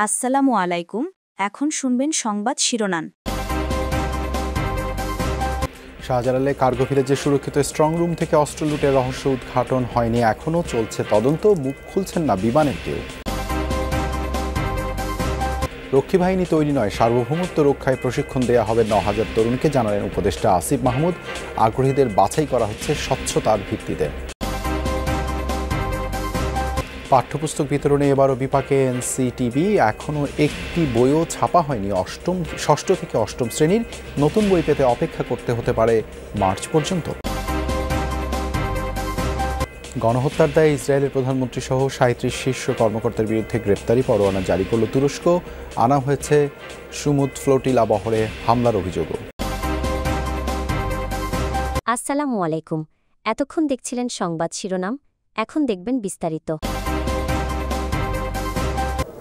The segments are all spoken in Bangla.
আসসালামু আলাইকুম। এখন শুনবেন সংবাদ শিরোনাম। শাহজালালে কার্গো ভিলেজে সুরক্ষিত স্ট্রং রুম থেকে অস্ত্র লুটের রহস্য উদ্ঘাটন হয়নি, এখনও চলছে তদন্ত, মুখ খুলছেন না বিমানের কেউ। রক্ষী বাহিনী তৈরি নয়, সার্বভৌমত্ব রক্ষায় প্রশিক্ষণ দেওয়া হবে ৯,০০০ তরুণকে, জানালেন উপদেষ্টা আসিফ মাহমুদ। আগ্রহীদের বাছাই করা হচ্ছে স্বচ্ছতার ভিত্তিতে। পাঠ্যপুস্তক বিতরণে এবারও বিপাকে এনসিটিবি, এখনও একটি বইও ছাপা হয়নি। ষষ্ঠ থেকে অষ্টম শ্রেণীর নতুন বই পেতে অপেক্ষা করতে হতে পারে মার্চ পর্যন্ত। গণহত্যার দায়ে ইসরায়েলের প্রধানমন্ত্রী সহ ৩৭ শীর্ষ কর্মকর্তার বিরুদ্ধে গ্রেপ্তারি পরোয়ানা জারি করল তুরস্ক। আনা হয়েছে সুমুদ ফ্লোটিলা বহরে হামলার অভিযোগও। আসসালামু আলাইকুম। এতক্ষণ দেখছিলেন সংবাদ শিরোনাম, এখন দেখবেন বিস্তারিত।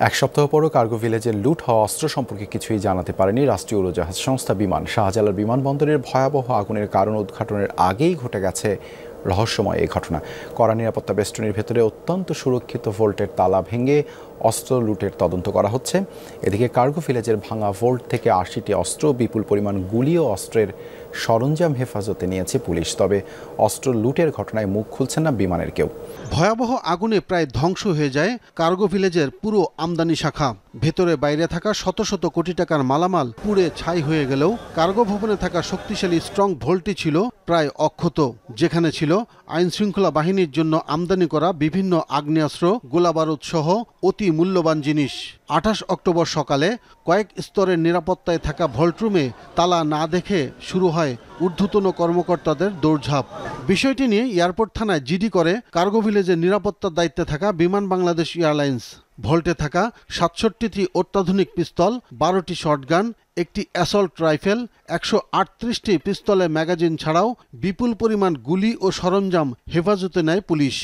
এক সপ্তাহ পরও কার্গো ভিলেজের লুট হওয়া অস্ত্র সম্পর্কে কিছুই জানাতে পারেনি রাষ্ট্রীয় উড়োজাহাজ সংস্থা বিমান। শাহজালাল বিমানবন্দরের ভয়াবহ আগুনের কারণ উদ্ঘাটনের আগেই ঘটে গেছে রহস্যময় এই ঘটনা। কড়া নিরাপত্তা বেষ্টনীর ভেতরে অত্যন্ত সুরক্ষিত ভোল্টের তালা ভেঙে অস্ত্র লুটের তদন্ত করা হচ্ছে। এদিকে কার্গো ভিলেজের ভাঙা ভোল্ট থেকে ৮০টি অস্ত্র, বিপুল পরিমাণ গুলি ও অস্ত্রের সরঞ্জাম হেফাজতে নিয়েছে পুলিশ। তবে অস্ত্র লুটের ঘটনায় মুখ খুলছেন না বিমানের কেউ। ভয়াবহ আগুনে প্রায় ধ্বংস হয়ে যায় কার্গো ভিলেজের পুরো আমদানি শাখা। ভেতরে বাইরে থাকা শত শত কোটি টাকার মালামাল পুড়ে ছাই হয়ে গেলেও কার্গো ভবনে থাকা শক্তিশালী স্ট্রং ভোল্টটি ছিল প্রায় অক্ষত, যেখানে ছিল আইনশৃঙ্খলা বাহিনীর জন্য আমদানি করা বিভিন্ন আগ্নেয়াস্ত্র, গোলাবারুদ সহ অতি মূল্যবান জিনিস। ২৮ অক্টোবর সকালে কয়েক স্তরের নিরাপত্তায় থাকা ভোল্টরুমে তালা না দেখে শুরু হয় ঊর্ধ্বতন কর্মকর্তাদের দৌড়ঝাঁপ। বিষয়টি নিয়ে এয়ারপোর্ট থানায় জিডি করে কার্গো ভিলেজের নিরাপত্তার দায়িত্বে থাকা বিমান বাংলাদেশ এয়ারলাইন্স। ভল্টে থাকা ৬৭টি অত্যাধুনিক পিস্তল, ১২টি শটগান, একটি অ্যাসল্ট রাইফেল, ১৩৮টি পিস্তলের ম্যাগাজিন ছাড়াও বিপুল পরিমাণ গুলি ও সরঞ্জাম হেফাজতে নেয় পুলিশ।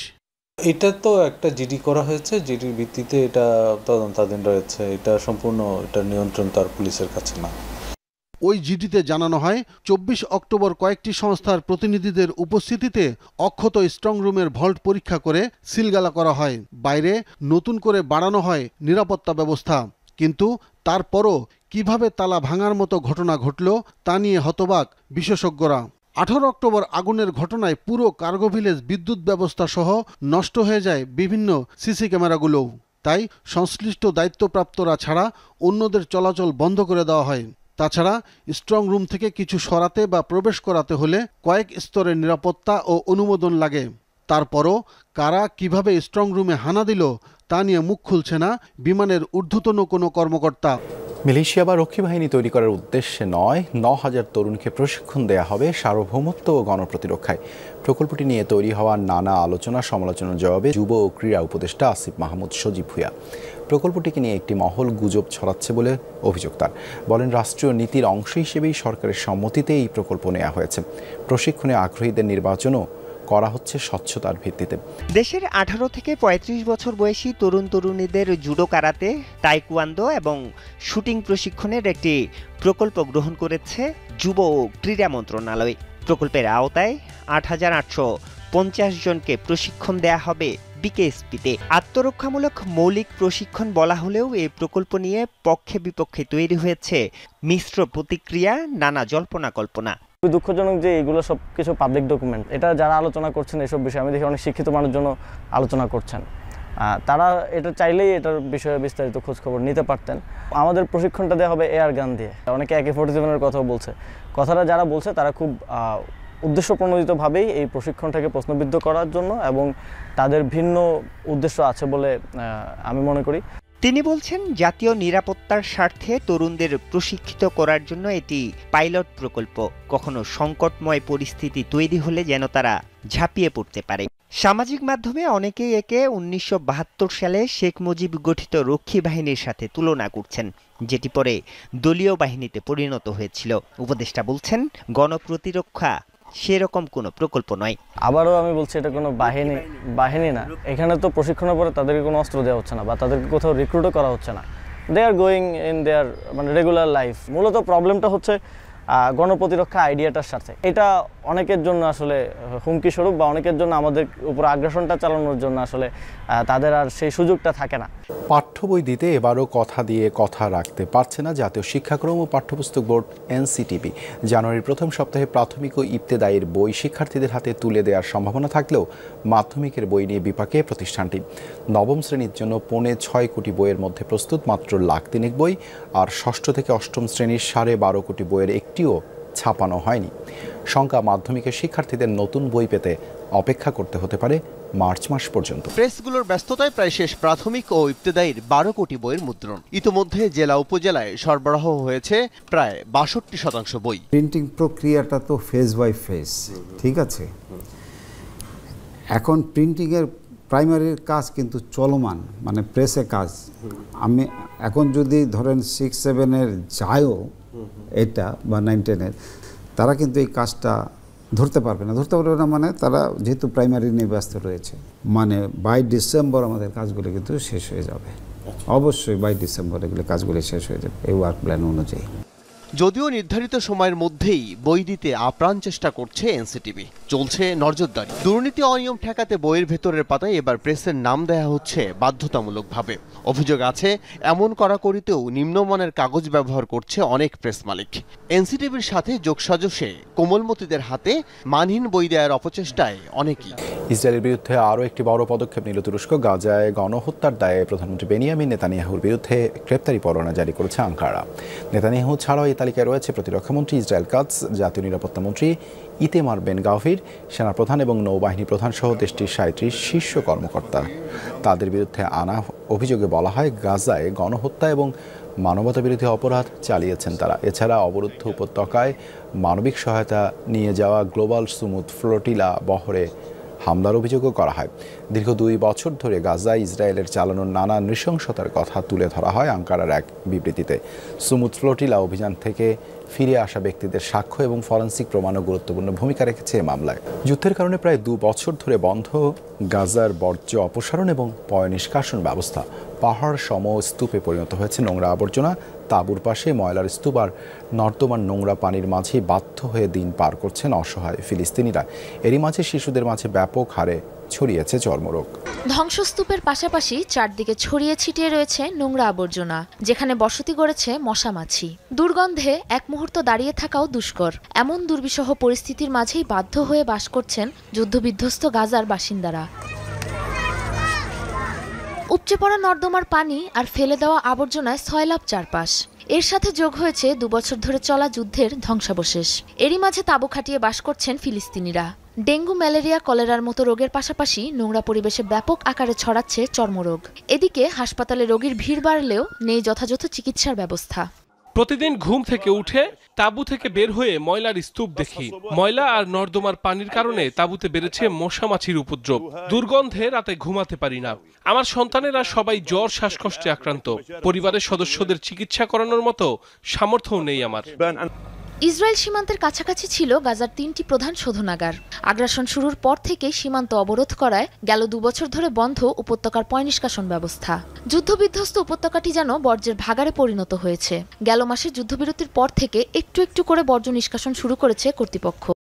এটা তো একটা জিডি করা হয়েছে, জিডির ভিত্তিতে এটা তদন্তাধীন রয়েছে। এটা সম্পূর্ণ এটার নিয়ন্ত্রণ তার পুলিশের কাছে না। ওই জিডিতে জানানো হয় ২৪ অক্টোবর কয়েকটি সংস্থার প্রতিনিধিদের উপস্থিতিতে অক্ষত স্ট্রং রুমের ভল্ট পরীক্ষা করে সিলগালা করা হয়। বাইরে নতুন করে বাড়ানো হয় নিরাপত্তা ব্যবস্থা, কিন্তু তারপরও কিভাবে তালা ভাঙার মতো ঘটনা ঘটল তা নিয়ে হতবাক বিশেষজ্ঞরা। ১৮ অক্টোবর আগুনের ঘটনায় পুরো কার্গো ভিলেজ বিদ্যুৎ ব্যবস্থা সহ নষ্ট হয়ে যায় বিভিন্ন সিসি ক্যামেরাগুলোও। তাই সংশ্লিষ্ট দায়িত্বপ্রাপ্তরা ছাড়া অন্যদের চলাচল বন্ধ করে দেওয়া হয়। তাছাড়া স্ট্রং রুম থেকে কিছু সরাতে বা প্রবেশ করাতে হলে কয়েক স্তরের নিরাপত্তা ও অনুমোদন লাগে। তারপরও কারা কিভাবে স্ট্রং রুমে হানা দিল তা নিয়ে মুখ খুলছে না বিমানের ঊর্ধ্বতন কোনো কর্মকর্তা। মিলিশিয়া বা রক্ষী বাহিনী তৈরি করার উদ্দেশ্যে নয়, ৯,০০০ তরুণকে প্রশিক্ষণ দেয়া হবে সার্বভৌমত্ব ও গণপ্রতিরক্ষায়। প্রকল্পটি নিয়ে তৈরি হওয়া নানা আলোচনা সমালোচনার জবাবে যুব ও ক্রীড়া উপদেষ্টা আসিফ মাহমুদ সজীব ভুঁইয়া প্রকল্পটিকে নিয়ে একটি মহল গুজব ছড়াচ্ছে বলে অভিযোগ তার। বলেন, রাষ্ট্রীয় নীতির অংশ হিসেবেই সরকারের সম্মতিতে এই প্রকল্প নেওয়া হয়েছে। প্রশিক্ষণে আগ্রহীদের নির্বাচনও করা হচ্ছে স্বচ্ছতার ভিত্তিতে। দেশের ১৮ থেকে ৩৫ বছর বয়সী তরুণ তরুণীদের জুডো, কারাতে, টাইকোয়ান্দো এবং শুটিং প্রশিক্ষণের একটি প্রকল্প গ্রহণ করেছে যুব ও ক্রীড়া মন্ত্রণালয়। প্রকল্পের আওতায় ৮,৮৫০ জনকে প্রশিক্ষণ দেয়া হবে বিকেএসপিতে। আত্মরক্ষামূলক মৌলিক প্রশিক্ষণ বলা হলেও এই প্রকল্প নিয়ে পক্ষে বিপক্ষে তৈরি হয়েছে মিশ্র প্রতিক্রিয়া, নানা জল্পনা কল্পনা। দুঃখজনক যে এগুলো সব কিছু পাবলিক ডকুমেন্ট। এটা যারা আলোচনা করছেন এসব বিষয়ে, আমি দেখি অনেক শিক্ষিত মানুষজন আলোচনা করছেন। তারা এটা চাইলেই এটার বিষয়ে বিস্তারিত খোঁজখবর নিতে পারতেন। আমাদের প্রশিক্ষণটা দেওয়া হবে এয়ার গান দিয়ে। অনেকে AK-47 কথাও বলছে। কথাটা যারা বলছে তারা খুব উদ্দেশ্যপ্রণোদিতভাবেই এই প্রশিক্ষণটাকে প্রশ্নবিদ্ধ করার জন্য, এবং তাদের ভিন্ন উদ্দেশ্য আছে বলে আমি মনে করি। তিনি বলছেন, জাতীয় নিরাপত্তার স্বার্থে তরুণদের প্রশিক্ষিত করার জন্য এটি পাইলট প্রকল্প। কখনো সংকটময় পরিস্থিতি তৈরি হলে যেন তারা ঝাঁপিয়ে পড়তে পারে। সামাজিক মাধ্যমে অনেকেই একে ১৯৭২ সালে শেখ মুজিব গঠিত রক্ষী বাহিনীর সাথে তুলনা করছেন, যেটি পরে দলীয় বাহিনীতে পরিণত হয়েছিল। উপদেষ্টা বলছেন, গণপ্রতিরক্ষা সেরকম কোনো প্রকল্প নয়। আবারও আমি বলছি, এটা কোনো বাহিনী না। এখানে তো প্রশিক্ষণের পরে তাদেরকে কোনো অস্ত্র দেওয়া হচ্ছে না বা তাদেরকে কোথাও রিক্রুটও করা হচ্ছে না। They are going in their regular life. মূলত প্রবলেমটা হচ্ছে গণপ্রতিরক্ষা আইডিয়াটার সাথে। এটা অনেকের জন্য আসলে হুমকি স্বরূপ বা অনেকের জন্য আমাদের উপর আগ্রাসনটা চালানোর জন্য আসলে তাদের আর সেই সুযোগটা থাকে না। পাঠ্য বই দিতে এবারও কথা দিয়ে কথা রাখতে পারছে না জাতীয় শিক্ষাক্রম ও পাঠ্যপুস্তক বোর্ড এনসিটিবি। জানুয়ারির প্রথম সপ্তাহে প্রাথমিক ও ইবতেদায়ীর বই শিক্ষার্থীদের হাতে তুলে দেওয়ার সম্ভাবনা থাকলেও মাধ্যমিকের বই নিয়ে বিপাকে প্রতিষ্ঠানটি। নবম শ্রেণীর জন্য 6.25 কোটি বইয়ের মধ্যে প্রস্তুত মাত্র 1,03,000 বই, আর ষষ্ঠ থেকে অষ্টম শ্রেণীর 12.5 কোটি বইয়ের একটিও ছাপানো হয়নি। শঙ্কা, মাধ্যমিকের শিক্ষার্থীদের নতুন বই পেতে অপেক্ষা করতে হতে পারে মার্চ মাস পর্যন্ত। প্রেসগুলোর ব্যস্ততায় প্রায় শেষ প্রাথমিক ও ইবতেদায়ীর 12 কোটি বইয়ের মুদ্রণ। ইতোমধ্যে জেলা উপজেলায় সরবরাহ হয়েছে প্রায় 62% বই। প্রিন্টিং প্রক্রিয়াটা তো ফেজ বাই ফেজ, ঠিক আছে। এখন প্রিন্টিংয়ের প্রাইমারির কাজ কিন্তু চলমান, মানে প্রেসে কাজ। আমি এখন যদি ধরেন 6-7-এর যায়ও এটা বা 9-10-এর, তারা কিন্তু এই কাজটা ধরতে পারবে না মানে তারা যেহেতু প্রাইমারি নিয়ে ব্যস্ত রয়েছে, মানে বাই ডিসেম্বর আমাদের কাজগুলো কিন্তু শেষ হয়ে যাবে। অবশ্যই বাই ডিসেম্বর এগুলো কাজগুলো শেষ হয়ে যাবে এই ওয়ার্ক প্ল্যান অনুযায়ী। যদিও নির্ধারিত সময়ের মধ্যেই বই দিতে আপ্রাণ চেষ্টা করছে এনসিটিবি, চলছে নজরদারি। দুর্নীতি অনিয়ম ঠেকাতে বইয়ের ভেতরের পাতায় এবার প্রেসের নাম দেয়া হচ্ছে বাধ্যতামূলকভাবে। অভিযোগ আছে এমন কড়াকড়িতেও নিম্নমানের কাগজ ব্যবহার করছে অনেক প্রেস মালিক। এনসিটিবির সাথে যোগসাজশে কোমলমতিদের হাতে মানহীন বই দেওয়ার অপচেষ্টায় অনেকেই। ইসরায়েলের বিরুদ্ধে আরও একটি বড় পদক্ষেপ নিল তুরস্ক। গাজায় গণহত্যার দায়ে প্রধানমন্ত্রী বেনিয়ামিন নেতানিয়াহুর বিরুদ্ধে গ্রেপ্তারি পরোয়ানা জারি করেছে আঙ্কারা। নেতানিয়াহু ছাড়াও এই তালিকায় রয়েছে প্রতিরক্ষামন্ত্রী ইসরায়েল কাটজ, জাতীয় নিরাপত্তা মন্ত্রী ইতেমার বেন গাভির, সেনাপ্রধান এবং নৌবাহিনী প্রধান সহ দেশটির 37 শীর্ষ কর্মকর্তা। তাদের বিরুদ্ধে আনা অভিযোগে বলা হয় গাজায় গণহত্যা এবং মানবতাবিরোধী অপরাধ চালিয়েছেন তারা। এছাড়া অবরুদ্ধ উপত্যকায় মানবিক সহায়তা নিয়ে যাওয়া গ্লোবাল সুমুদ ফ্লোটিলা বহরে হামলার অভিযোগও করা হয়। দীর্ঘ 2 বছর ধরে গাজায় ইসরায়েলের চালানোর নানা নৃশংসতার কথা তুলে ধরা হয় আঙ্কারার এক বিবৃতিতে। সুমুদ ফ্লোটিলা অভিযান থেকে ফিরে আসা ব্যক্তিদের সাক্ষ্য এবং ফরেনসিক প্রমাণও গুরুত্বপূর্ণ ভূমিকা রেখেছে এ মামলায়। যুদ্ধের কারণে প্রায় 2 বছর ধরে বন্ধ গাজার বর্জ্য অপসারণ এবং পয় নিষ্কাশন ব্যবস্থা। পাহাড় সম স্তূপে পরিণত হয়েছে নোংরা আবর্জনা। তাঁবুর পাশে ময়লার স্তূপ আর নর্দমার নোংরা পানির মাঝেই বাধ্য হয়ে দিন পার করছেন অসহায় ফিলিস্তিনিরা। এরই মাঝে শিশুদের মাঝে ব্যাপক হারে ছড়িয়েছে চর্মরোগ। ধ্বংসস্তূপের পাশাপাশি চারদিকে ছড়িয়ে ছিটিয়ে রয়েছে নোংরা আবর্জনা, যেখানে বসতি গড়েছে মশা মাছি। দুর্গন্ধে এক মুহূর্ত দাঁড়িয়ে থাকাও দুষ্কর। এমন দুর্বিষহ পরিস্থিতির মাঝেই বাধ্য হয়ে বাস করছেন যুদ্ধবিধ্বস্ত গাজার বাসিন্দারা। উপচে পড়া নর্দমার পানি আর ফেলে দেওয়া আবর্জনায় সয়লাব চারপাশ। এর সাথে যোগ হয়েছে 2 বছর ধরে চলা যুদ্ধের ধ্বংসাবশেষ। এরই মাঝে তাঁবু খাটিয়ে বাস করছেন ফিলিস্তিনিরা। ডেঙ্গু, ম্যালেরিয়া, কলেরার মতো রোগের পাশাপাশি নোংরা পরিবেশে ব্যাপক আকারে ছড়াচ্ছে চর্মরোগ। এদিকে হাসপাতালে রোগীর ভিড় বাড়লেও নেই যথাযথ চিকিৎসার ব্যবস্থা। প্রতিদিন ঘুম থেকে উঠে তাঁবু থেকে বের হয়ে ময়লার স্তূপ দেখি। ময়লা আর নর্দমার পানির কারণে তাঁবুতে বেড়েছে মশা মাছির উপদ্রব। দুর্গন্ধে রাতে ঘুমাতে পারি না। আমার সন্তানেরা সবাই জ্বর, শ্বাসকষ্টে আক্রান্ত। পরিবারের সদস্যদের চিকিৎসা করানোর মতো সামর্থ্যও নেই আমার। ইসরায়েল সীমান্তের কাছাকাছি ছিল গাজার 3টি প্রধান শোধনাগার। আগ্রাসন শুরুর পর থেকে সীমান্ত অবরোধ করায় গেল 2 বছর ধরে বন্ধ উপত্যকার পয় নিষ্কাশন ব্যবস্থা। যুদ্ধবিধ্বস্ত উপত্যকাটি যেন বর্জ্যের ভাগাড়ে পরিণত হয়েছে। গেল মাসে যুদ্ধবিরতির পর থেকে একটু একটু করে বর্জ্য নিষ্কাশন শুরু করেছে কর্তৃপক্ষ।